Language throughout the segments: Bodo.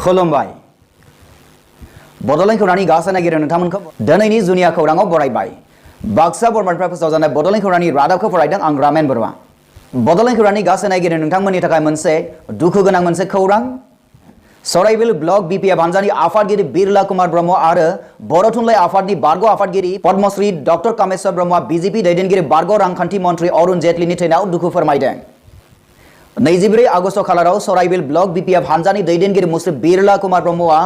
खुलुमबाय बड'लेण्ड खौरांनि गासै नागिरो नोंथांमोनखौ दिनैनि जुनिया खौराङाव बरायबाय बाक्सा बरमानिफ्राय फोसावजानाय बड'लेण्ड खौरांनि रादाबखौ फरायदों आं रामेन बरुवा बड'लेण्ड खौरांनि गासै नागिरो नोंथांमोननि थाखाय मोनसे दुखु गोनां मोनसे खौरां सराइबिल ब्लक बिपिएफ हानजानि आफादगिरि बिरला कुमार ब्रह्म आरो बर' थुनलाइ आफादनि बारग' आफादगिरि पद्मश्री डॉक्टर कामेश्वर ब्रह्मआ बीजेपी दैदेनगिरि बारग' रांखान्थि मन्थ्रि अरुण जेटलिनि थैनायाव दुखु फोरमायदों 24 आगस्ट खालाराव सराइबिल ब्लक बिपिएफ हानजानि दैदेनगिरि मुस्लिम बिरला कुमार ब्रह्मआ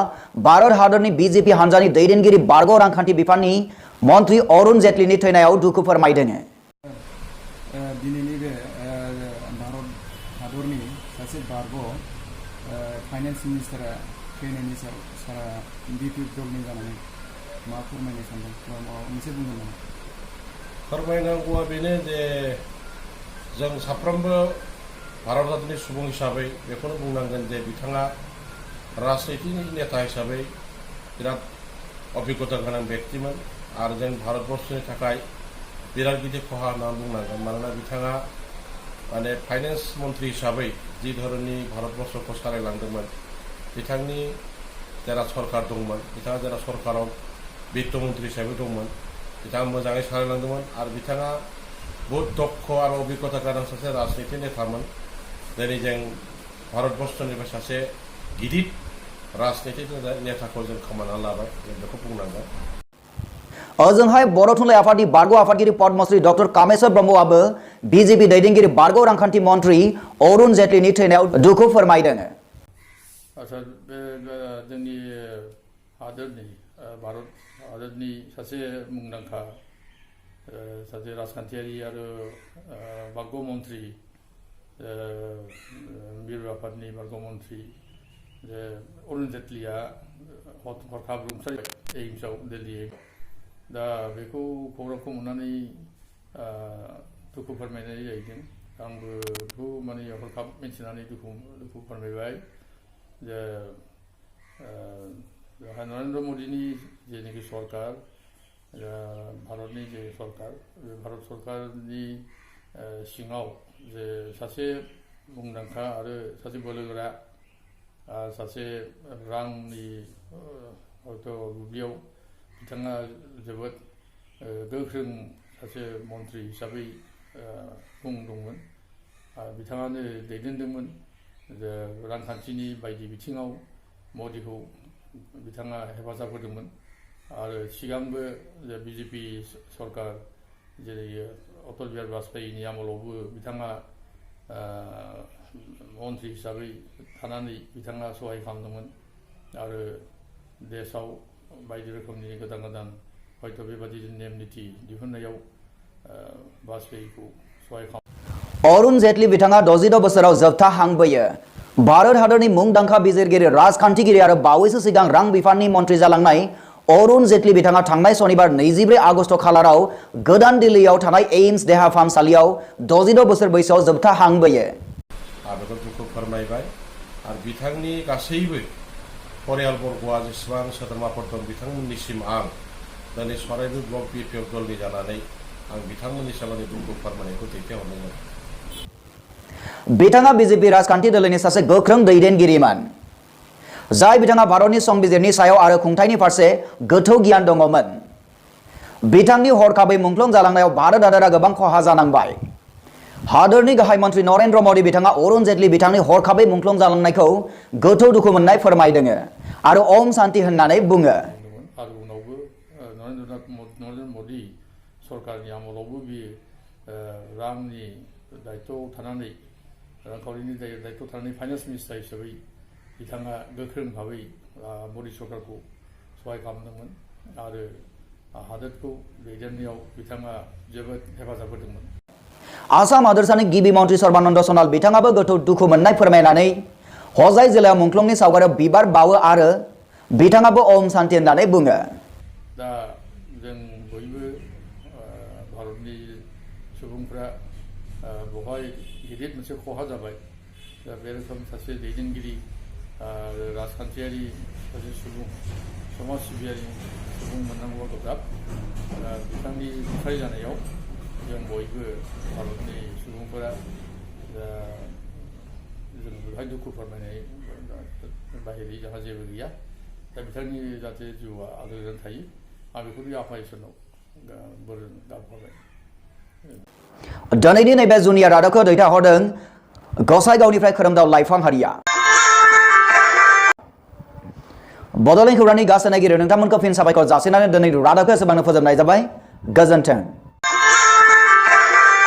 भारत हादरनि बीजेपी हानजानि दैदेनगिरि बारग' रांखान्थि बिफाननि मन्थ्रि अरुण जेटलिनि थैनायाव दुखु फोरमायदों दिनैनि बे भारत हादरनि सासे बारग' फाइनान्स मिनिस्टारा थैनायनि सारा बिपिएफ दलनि जानानै मा फोरमायनो सानदों माबा मोनसे बुंगोन नामा फोरमायनांगौआ बेनो जे जों साफ्रोमबो भारत हादरनि सुबुं हिसाबै बेखौनो बुंनांगोन जे बिथाङा राजनितिनि नेता हिसाबै बिराद अभिज्ञता गोनां व्यक्तिमोन आरो जों भारतबर्षनि थाखाय बिराद गिदिर खहा होनना बुंनांगोन मानोना बिथाङा माने फाइनान्स मन्थ्रि हिसाबै जि धरननि भारतबर्षखौ सालायलांदोंमोन बिथांनि जेरा सरकार दंमोन बिथाङा जेरा सरकाराव बित्त मन्थ्रि हिसाबै दंमोन बिथाङा मोजाङै सालायलांदोंमोन आरो बिथाङा बहुत दक्ष आरो अभिज्ञता गोनां सासे राजनिति नेतामोन दिनै जों भारतबर्षनिफ्राय सासे गिदिर राजनिति नेताखौ जों खोमाना लाबाय जों बेखौ बुंनांगोन ओजोंहाय बर' थुनलाइ आफादनि बारग' आफादगिरि पद्मश्री डॉक्टर कामेश्वर ब्रह्मआबो बीजेपी दैदेनगिरि बारग' रांखान्थि मन्थ्रि अरुण जेटलिनि थैनायाव दुखु फोरमायदों आच्छा बे जोंनि हादोरनि भारत हादोरनि सासे मुंदांखा सासे राजखान्थियारि आरो बारग' मन्थ्रि मिरु आफादनि बारग' मन्थ्रि अरुण जेटलिया हरखाब रुंसारि एइम्सआव दिल्ली दा बेखौ खौरांखौ मोननानै दुखु फोरमायनाय जाहैदों आंबो बेखौ माने हरखाब मिन्थिनानै दुखु फोरमायबाय जे नरेन्द्र मदिनि जेनाखि सरकार भारतनि जे सरकार बे भारत सरकारनि सिङाव जे सासे मुंदांखा आरो सासे बोलोगोरा सासे रांनि हयथ' बुब्लियाव बिथाङा जोबोद गोख्रों सासे मन्थ्रि हिसाबै मुं दंमोन बिथाङानो दैदेनदोंमोन जे रांखान्थिनि बायदि बिथिङाव मदिखौ बिथाङा हेफाजाब होदोंमोन आरो सिगांबो जे बिजेपि सरकार जेरै अटल बिहारि बाजपेयीनि आमोलावबो बिथाङा मन्थ्रि हिसाबै थानानै बिथाङा सहाय खालामदोंमोन आरो देशआव बायदि रोखोमनि गोदान हयथ' बेबादि नेम निथि दिहुननायाव बाजपेयीखौ सहाय खालाम अरुण जेटलि बिथाङा 66 बोसोराव जोबथा हांबोयो भारत हादरनि मुंदांखा बिजिरगिरि राजखान्थिगिरि आरो बावैसो सिगां रां बिफाननि मन्थ्रि जालांनाय अरुण जेटलि बिथाङा थांनाय सनिबार 24 आगस्ट खालाराव गोदान दिल्लीयाव थानाय एइम्स देहा फाहामसालियाव 66 बोसोर बैसोआव जोबथा हांबोयो बेखौ दुखु फोरमायबाय आरो बिथांनि गासैबो परियालबर्गआ जेसेबां सोद्रोमाफोर दं बिथांमोननिसिम आं दिनै सराइबिल ब्लक बिपिएफ दलनि जानानै आं बिथांमोननि सोमोन्दै दुखु फोरमायनायखौ दैथायहरदोंमोन बिथाङा बीजेपी राजखान्थि दोलोनि सासे गोख्रों दैदेनगिरिमोन जाय बिथाङा भारतनि संबिजिरनि सायाव आरो खुंथायनि फारसे गोथौ गियान दङमोन बिथांनि हरखाबै मुंख्लं जालांनायाव भारत हादरा गोबां खहा जानांबाय हादरनि गाहाय मन्थ्रि नरेन्द्र मदि बिथाङा अरुण जेटलि बिथांनि हरखाबै मुंख्लं जालांनायखौ गोथौ दुखु मोननाय फोरमायदों आरो ओम शान्ति होननानै बुङो आरो उनावबो नरेन्द्र मदि सरकारनि आमोलावबो बियो रांनि दायित्वआव थानानै रांखावरिनि दायित्वआव थानानै फाइनान्स मिनिस्टार हिसाबै बिथाङा गोख्रों भाबै मदि सरकारखौ सहाय खालामदोंमोन आरो हादोरखौ दैदेननायाव बिथाङा जोबोद हेफाजाब होदोंमोन आसाम हादोरसानि गिबि मन्थ्रि सर्बानन्द सनाल बिथाङाबो गोथौ दुखु मोननाय फोरमायनानै हजाइ जिल्लायाव मुंख्लंनि सावगारियाव बिबार बावो आरो बिथाङाबो ओम शान्ति होननानै बुङो दा जों बयबो भारतनि सुबुंफ्रा बेवहाय गिदिर मोनसे खहा जाबाय दा बे रोखोम सासे दैदेनगिरि राजखान्थियारि सासे सुबुं समाज सिबियारि सुबुं मोननांगौआ गोब्राब बिथांनि रुंसारि जानायाव जों बयबो भारतनि सुबुंफोरा जों बेवहाय दुखु फोरमायनाय बाहेरै जोंहा जेबो गैया दा बिथांनि जाहाथे जिउआ आलोगोजोन थायो आं बेखौनो आफा इसोरनाव बोर गाबखबाय दिनैनि नैबे जुनिया रादाबखौ दैथायहरदों गसाइगावनिफ्राय खोरोमदाव लाइफां हारिया बड'लेण्ड खौरांनि गासै नायगिरि नोंथांमोनखौ फिन साबायखर जासिनानै दिनैनि रादाबखौ एसेबांनो फोजोबनाय जाबाय गोजोन्थों।